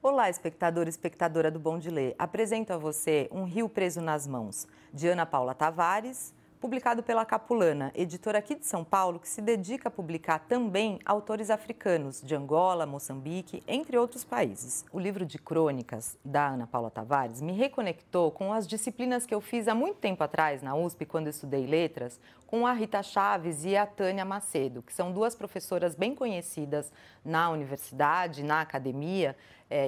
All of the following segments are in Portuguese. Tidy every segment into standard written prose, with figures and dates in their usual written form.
Olá, espectador e espectadora do Bom de Ler. Apresento a você Um Rio Preso nas Mãos, de Ana Paula Tavares, publicado pela Capulana, editora aqui de São Paulo, que se dedica a publicar também autores africanos, de Angola, Moçambique, entre outros países. O livro de crônicas da Ana Paula Tavares me reconectou com as disciplinas que eu fiz há muito tempo atrás na USP, quando eu estudei letras, com a Rita Chaves e a Tânia Macedo, que são duas professoras bem conhecidas na universidade, na academia,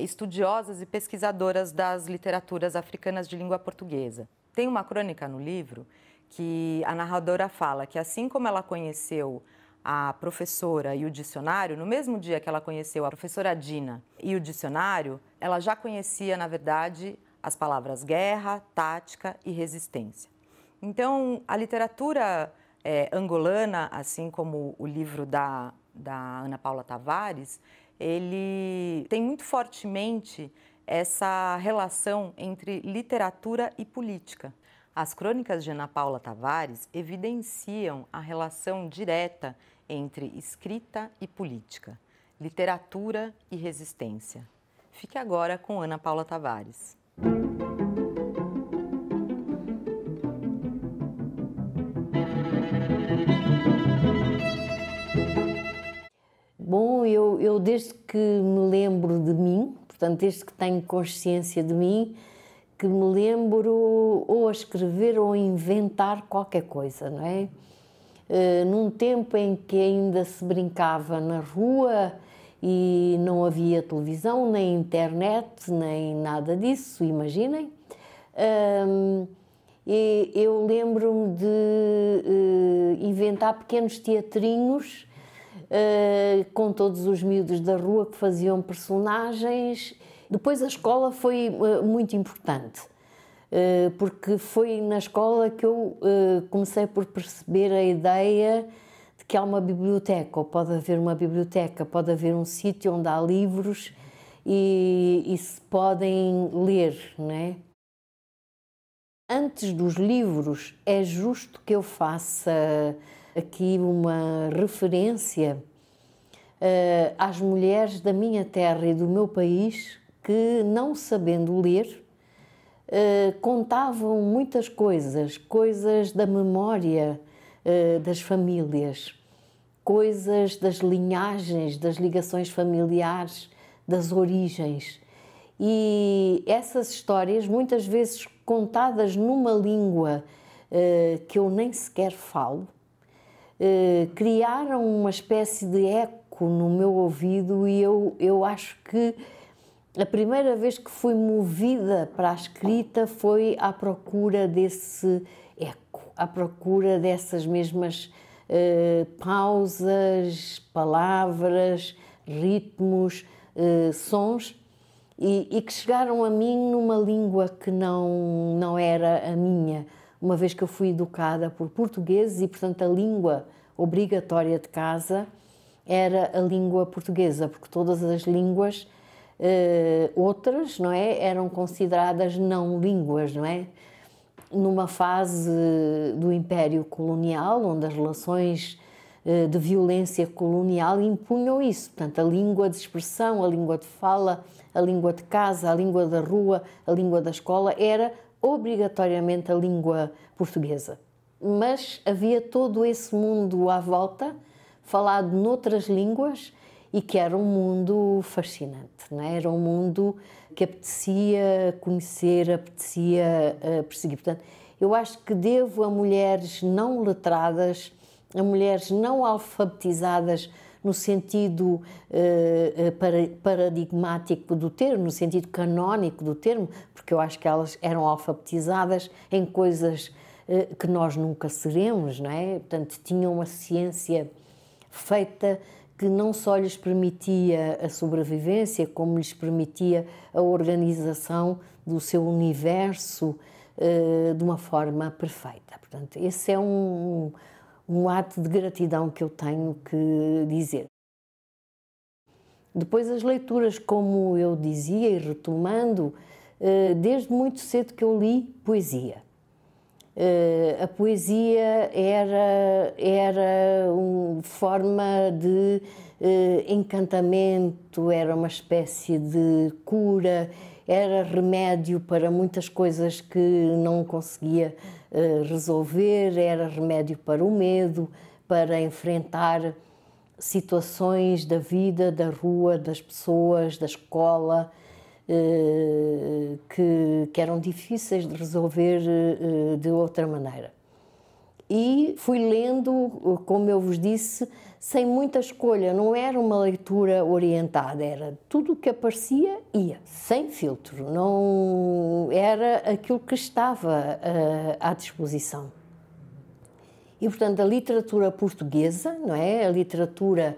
estudiosas e pesquisadoras das literaturas africanas de língua portuguesa. Tem uma crônica no livro que a narradora fala que, assim como ela conheceu a professora e o dicionário, no mesmo dia que ela conheceu a professora Dina e o dicionário, ela já conhecia, na verdade, as palavras guerra, tática e resistência. Então, a literatura angolana, assim como o livro da Ana Paula Tavares, ele tem muito fortemente essa relação entre literatura e política. As crônicas de Ana Paula Tavares evidenciam a relação direta entre escrita e política, literatura e resistência. Fique agora com Ana Paula Tavares. Bom, eu desde que me lembro de mim, portanto, desde que tenho consciência de mim, que me lembro ou a escrever ou a inventar qualquer coisa, não é? Num tempo em que ainda se brincava na rua e não havia televisão, nem internet, nem nada disso, imaginem. Eu lembro-me de inventar pequenos teatrinhos com todos os miúdos da rua que faziam personagens. Depois a escola foi muito importante, porque foi na escola que eu comecei por perceber a ideia de que há uma biblioteca, ou pode haver uma biblioteca, pode haver um sítio onde há livros e se podem ler, não é? Antes dos livros, é justo que eu faça aqui uma referência às mulheres da minha terra e do meu país que, não sabendo ler, contavam muitas coisas, coisas da memória das famílias, coisas das linhagens, das ligações familiares, das origens. E essas histórias, muitas vezes contadas numa língua que eu nem sequer falo, criaram uma espécie de eco no meu ouvido e eu acho que a primeira vez que fui movida para a escrita foi à procura desse eco, à procura dessas mesmas pausas, palavras, ritmos, sons e que chegaram a mim numa língua que não era a minha, uma vez que eu fui educada por portugueses e, portanto, a língua obrigatória de casa era a língua portuguesa, porque todas as línguas outras, não é, eram consideradas não línguas, não é? Numa fase do Império Colonial, onde as relações de violência colonial impunham isso, portanto, a língua de expressão, a língua de fala, a língua de casa, a língua da rua, a língua da escola, era obrigatoriamente a língua portuguesa. Mas havia todo esse mundo à volta, falado noutras línguas, e que era um mundo fascinante, não é? Era um mundo que apetecia conhecer, apetecia perseguir. Portanto, eu acho que devo a mulheres não letradas, a mulheres não alfabetizadas no sentido paradigmático do termo, no sentido canónico do termo, porque eu acho que elas eram alfabetizadas em coisas que nós nunca seremos, não é? Portanto, tinham uma ciência feita que não só lhes permitia a sobrevivência, como lhes permitia a organização do seu universo de uma forma perfeita. Portanto, esse é um ato de gratidão que eu tenho que dizer. Depois as leituras, como eu dizia, e retomando, desde muito cedo que eu li poesia. A poesia era uma forma de encantamento, era uma espécie de cura, era remédio para muitas coisas que não conseguia resolver, era remédio para o medo, para enfrentar situações da vida, da rua, das pessoas, da escola, que eram difíceis de resolver de outra maneira. E fui lendo, como eu vos disse, sem muita escolha, não era uma leitura orientada, era tudo o que aparecia, ia, sem filtro, não era aquilo que estava à disposição. E, portanto, a literatura portuguesa, não é? A literatura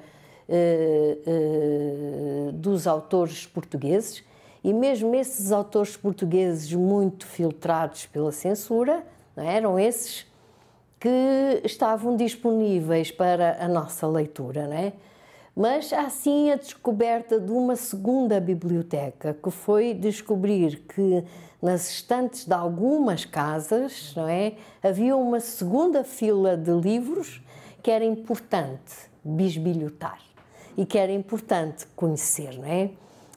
dos autores portugueses, e mesmo esses autores portugueses muito filtrados pela censura, não é? Eram esses que estavam disponíveis para a nossa leitura, não é? Mas há sim a descoberta de uma segunda biblioteca, que foi descobrir que nas estantes de algumas casas, não é, havia uma segunda fila de livros que era importante bisbilhotar e que era importante conhecer, não é?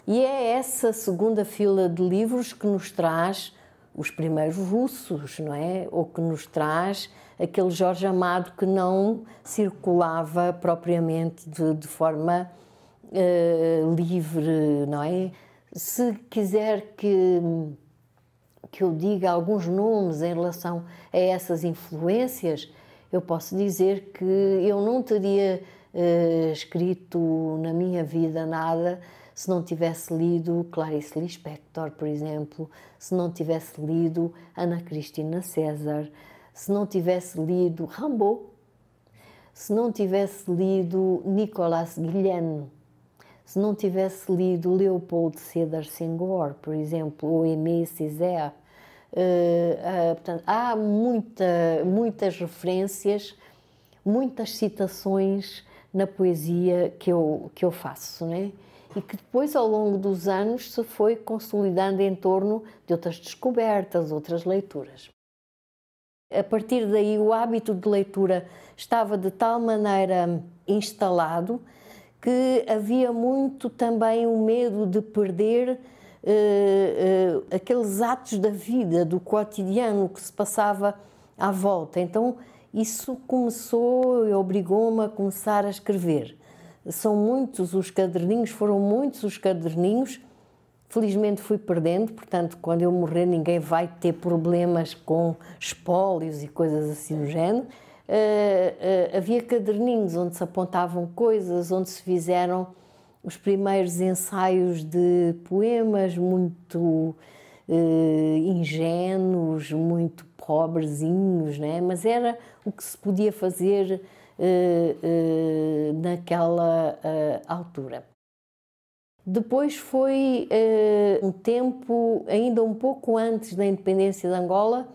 E é essa segunda fila de livros que nos traz os primeiros russos, não é? Ou que nos traz aquele Jorge Amado que não circulava propriamente de forma livre, não é? Se quiser que eu diga alguns nomes em relação a essas influências, eu posso dizer que eu não teria escrito na minha vida nada se não tivesse lido Clarice Lispector, por exemplo, se não tivesse lido Ana Cristina César, se não tivesse lido Rimbaud, se não tivesse lido Nicolas Guillen, se não tivesse lido Leopold Sédar Senghor, por exemplo, ou Aimé Césaire. Portanto, há muitas referências, muitas citações na poesia que eu faço, não é? E que depois, ao longo dos anos, se foi consolidando em torno de outras descobertas, outras leituras. A partir daí, o hábito de leitura estava de tal maneira instalado que havia muito também o medo de perder aqueles atos da vida, do cotidiano que se passava à volta. Então, isso começou e obrigou-me a começar a escrever. São muitos os caderninhos, foram muitos os caderninhos. Felizmente fui perdendo, portanto, quando eu morrer ninguém vai ter problemas com espólios e coisas assim do género. Havia caderninhos onde se apontavam coisas, onde se fizeram os primeiros ensaios de poemas muito ingênuos, muito pobrezinhos, né? Mas era o que se podia fazer naquela altura. Depois foi um tempo, ainda um pouco antes da independência de Angola,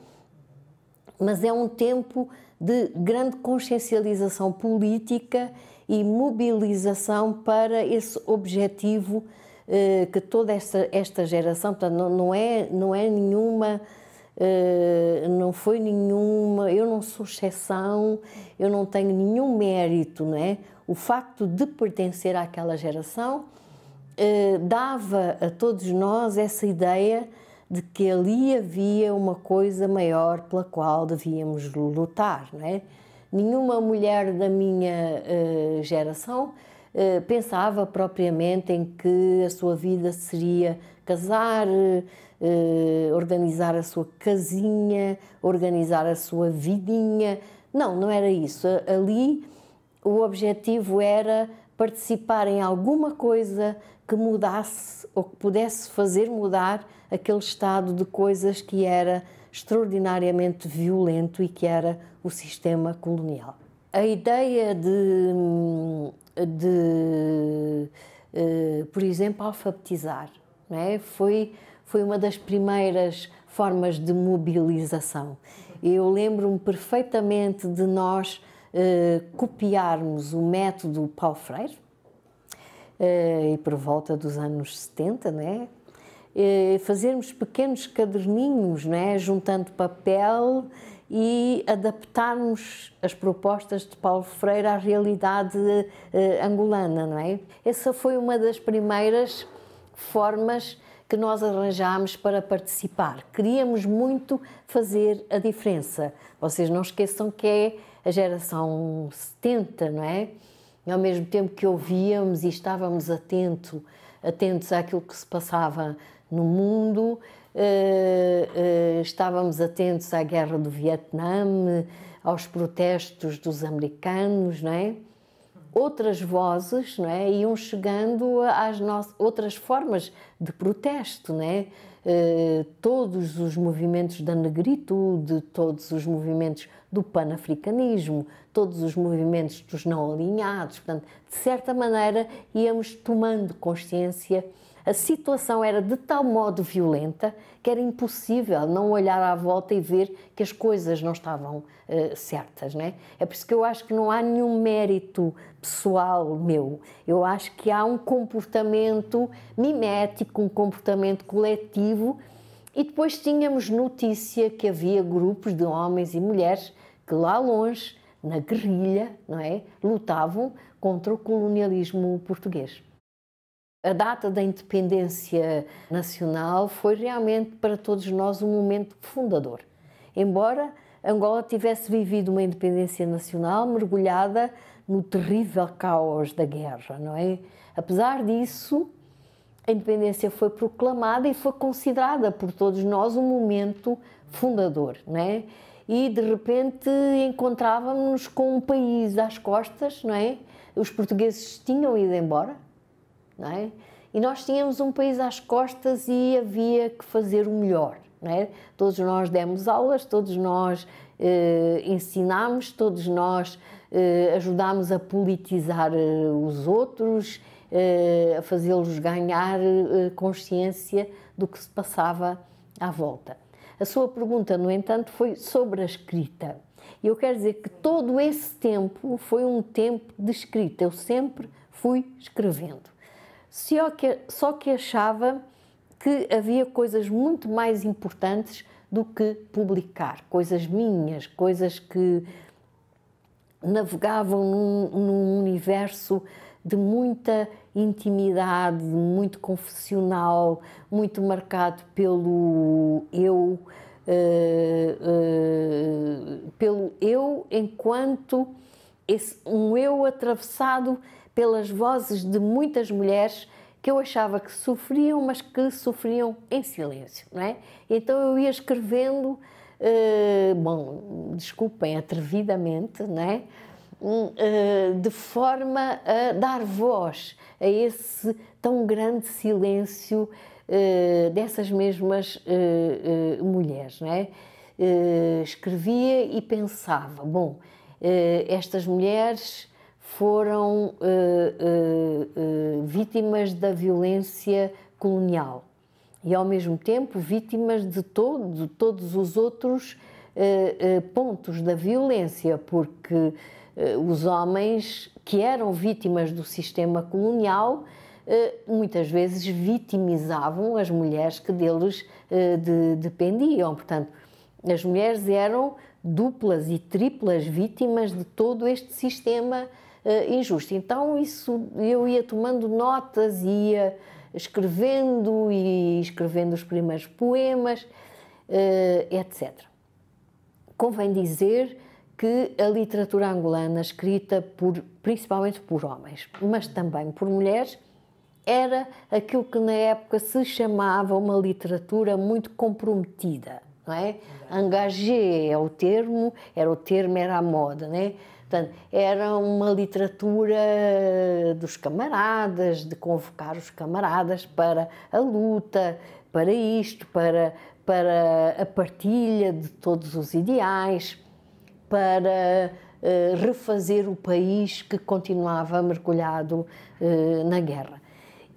mas é um tempo de grande consciencialização política e mobilização para esse objetivo que toda esta geração, portanto, não é nenhuma, não foi nenhuma, eu não sou exceção, eu não tenho nenhum mérito, não é? O facto de pertencer àquela geração dava a todos nós essa ideia de que ali havia uma coisa maior pela qual devíamos lutar, não é? Nenhuma mulher da minha geração pensava propriamente em que a sua vida seria casar, organizar a sua casinha, organizar a sua vidinha. Não era isso. Ali o objetivo era participar em alguma coisa que mudasse ou que pudesse fazer mudar aquele estado de coisas que era extraordinariamente violento e que era o sistema colonial. A ideia de por exemplo, alfabetizar, não é? Foi uma das primeiras formas de mobilização. Eu lembro-me perfeitamente de nós copiarmos o método Paulo Freire, e por volta dos anos 70, não é? Fazermos pequenos caderninhos, não é? Juntando papel e adaptarmos as propostas de Paulo Freire à realidade angolana, não é? Essa foi uma das primeiras formas que nós arranjámos para participar. Queríamos muito fazer a diferença. Vocês não esqueçam que é a geração 70, não é? E ao mesmo tempo que ouvíamos e estávamos atentos àquilo que se passava no mundo, estávamos atentos à guerra do Vietnã, aos protestos dos americanos, não é? Outras vozes, não é? Iam chegando às outras formas de protesto, não é? Todos os movimentos da negritude, todos os movimentos do panafricanismo, todos os movimentos dos não alinhados. Portanto, de certa maneira, íamos tomando consciência. A situação era de tal modo violenta que era impossível não olhar à volta e ver que as coisas não estavam certas, não é? É por isso que eu acho que não há nenhum mérito pessoal meu. Eu acho que há um comportamento mimético, um comportamento coletivo, e depois tínhamos notícia que havia grupos de homens e mulheres que lá longe, na guerrilha, não é, lutavam contra o colonialismo português. A data da independência nacional foi realmente para todos nós um momento fundador. Embora Angola tivesse vivido uma independência nacional mergulhada no terrível caos da guerra, não é? Apesar disso, a independência foi proclamada e foi considerada por todos nós um momento fundador, não é? E de repente encontrávamos-nos com um país às costas, não é? Os portugueses tinham ido embora, não é? E nós tínhamos um país às costas e havia que fazer o melhor, não é? Todos nós demos aulas, todos nós ensinámos, todos nós ajudámos a politizar os outros, a fazê-los ganhar consciência do que se passava à volta. A sua pergunta, no entanto, foi sobre a escrita. E eu quero dizer que todo esse tempo foi um tempo de escrita. Eu sempre fui escrevendo. Só que achava que havia coisas muito mais importantes do que publicar. Coisas minhas, coisas que navegavam num universo de muita intimidade, muito confessional, muito marcado pelo eu enquanto um eu atravessado pelas vozes de muitas mulheres que eu achava que sofriam, mas que sofriam em silêncio, não é? Então eu ia escrevendo, desculpem, atrevidamente, não é? De forma a dar voz a esse tão grande silêncio dessas mesmas mulheres, não é? Escrevia e pensava, estas mulheres foram vítimas da violência colonial e, ao mesmo tempo, vítimas de todos os outros pontos da violência, porque os homens que eram vítimas do sistema colonial muitas vezes vitimizavam as mulheres que deles dependiam. Portanto, as mulheres eram duplas e triplas vítimas de todo este sistema injusto. Então, isso eu ia tomando notas, ia escrevendo os primeiros poemas, etc. Convém dizer que a literatura angolana, escrita principalmente por homens, mas também por mulheres, era aquilo que na época se chamava uma literatura muito comprometida, não é? Engagé é o termo, era a moda, não é? Portanto, era uma literatura dos camaradas, de convocar os camaradas para a luta, para isto, para a partilha de todos os ideais, para refazer o país que continuava mergulhado na guerra.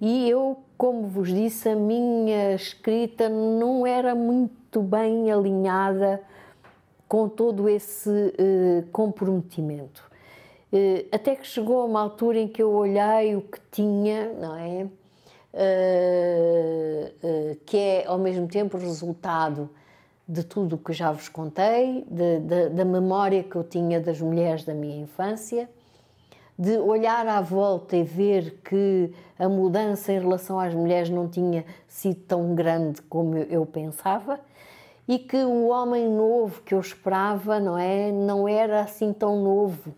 E eu, como vos disse, a minha escrita não era muito bem alinhada com todo esse comprometimento. Até que chegou a uma altura em que eu olhei o que tinha, não é? Que é ao mesmo tempo resultado de tudo o que já vos contei, da memória que eu tinha das mulheres da minha infância, de olhar à volta e ver que a mudança em relação às mulheres não tinha sido tão grande como eu pensava, e que o homem novo que eu esperava, não era assim tão novo,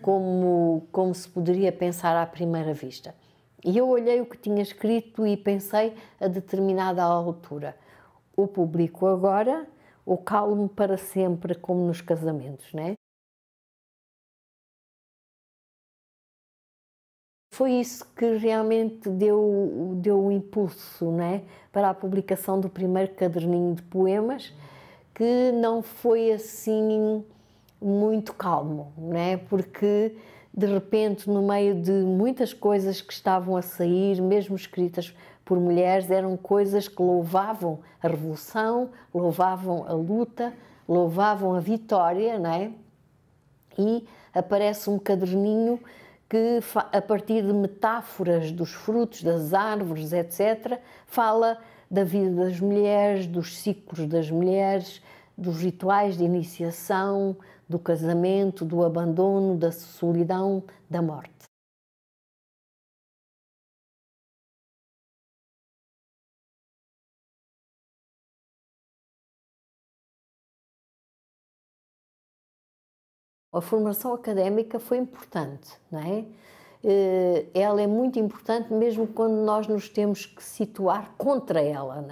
como se poderia pensar à primeira vista. E eu olhei o que tinha escrito e pensei a determinada altura: ou publico agora, ou calo-me para sempre, como nos casamentos, Foi isso que realmente deu o impulso, para a publicação do primeiro caderninho de poemas, que não foi assim muito calmo, Porque de repente, no meio de muitas coisas que estavam a sair, mesmo escritas por mulheres, eram coisas que louvavam a revolução, louvavam a luta, louvavam a vitória, E aparece um caderninho que, a partir de metáforas dos frutos, das árvores, etc., fala da vida das mulheres, dos ciclos das mulheres, dos rituais de iniciação, do casamento, do abandono, da solidão, da morte. A formação académica foi importante, Ela é muito importante mesmo quando nós nos temos que situar contra ela,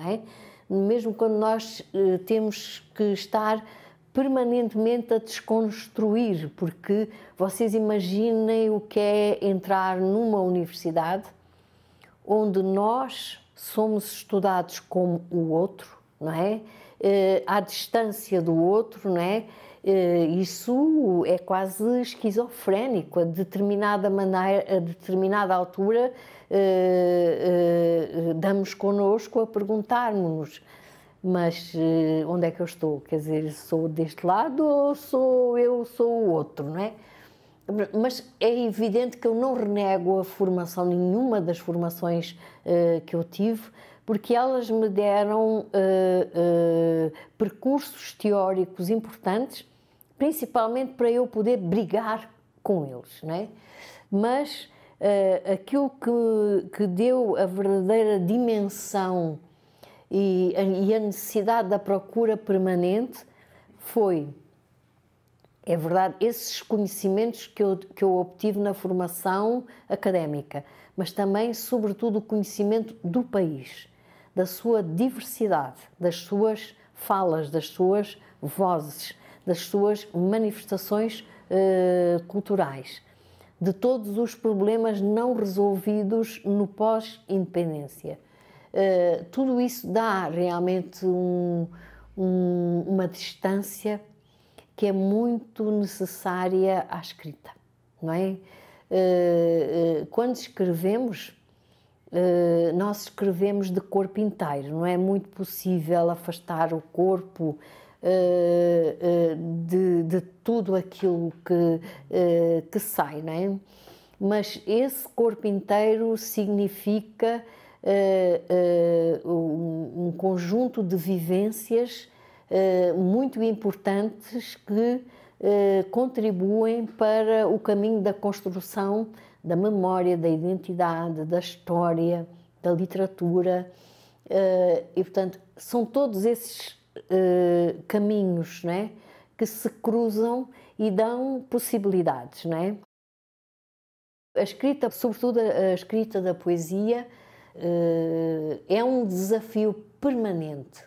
Mesmo quando nós temos que estar permanentemente a desconstruir, porque vocês imaginem o que é entrar numa universidade onde nós somos estudados como o outro, À distância do outro, Isso é quase esquizofrénico. A determinada maneira, a determinada altura, damos connosco a perguntar-nos: mas onde é que eu estou? Quer dizer, sou deste lado ou sou o outro, Mas é evidente que eu não renego a formação, nenhuma das formações que eu tive, porque elas me deram percursos teóricos importantes, principalmente para eu poder brigar com eles, Mas aquilo que deu a verdadeira dimensão e a necessidade da procura permanente foi, é verdade, esses conhecimentos que eu obtive na formação académica, mas também, sobretudo, o conhecimento do país, da sua diversidade, das suas falas, das suas vozes, das suas manifestações culturais, de todos os problemas não resolvidos no pós-independência. Tudo isso dá realmente uma distância que é muito necessária à escrita, Quando escrevemos, nós escrevemos de corpo inteiro, não é muito possível afastar o corpo de tudo aquilo que sai, Mas esse corpo inteiro significa um conjunto de vivências muito importantes que contribuem para o caminho da construção da memória, da identidade, da história, da literatura, e portanto são todos esses caminhos, que se cruzam e dão possibilidades, A escrita, sobretudo a escrita da poesia, é um desafio permanente,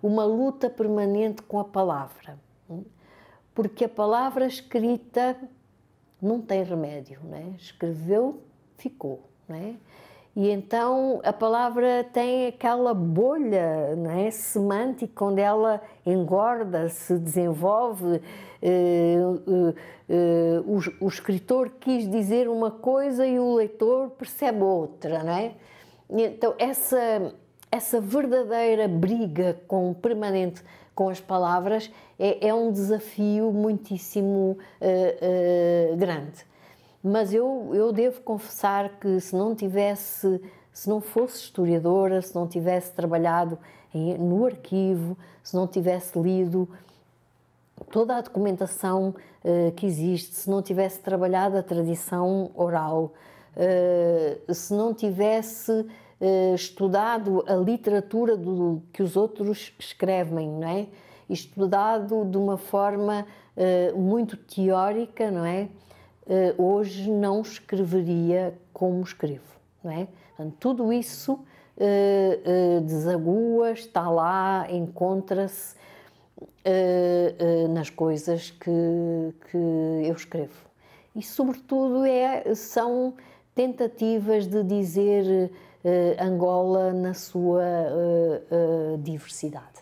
Uma luta permanente com a palavra, porque a palavra escrita não tem remédio, Escreveu, ficou, E então a palavra tem aquela bolha, semântica, onde ela engorda, se desenvolve. O escritor quis dizer uma coisa e o leitor percebe outra, E então essa verdadeira briga permanente com as palavras é um desafio muitíssimo grande. Mas eu devo confessar que, se não tivesse se não fosse historiadora, se não tivesse trabalhado no arquivo, se não tivesse lido toda a documentação que existe, se não tivesse trabalhado a tradição oral, se não tivesse estudado a literatura que os outros escrevem, não é? Estudado de uma forma muito teórica, não é? Hoje não escreveria como escrevo, não é? Portanto, tudo isso desagua, está lá, encontra-se nas coisas que eu escrevo. E, sobretudo, são tentativas de dizer Angola na sua diversidade.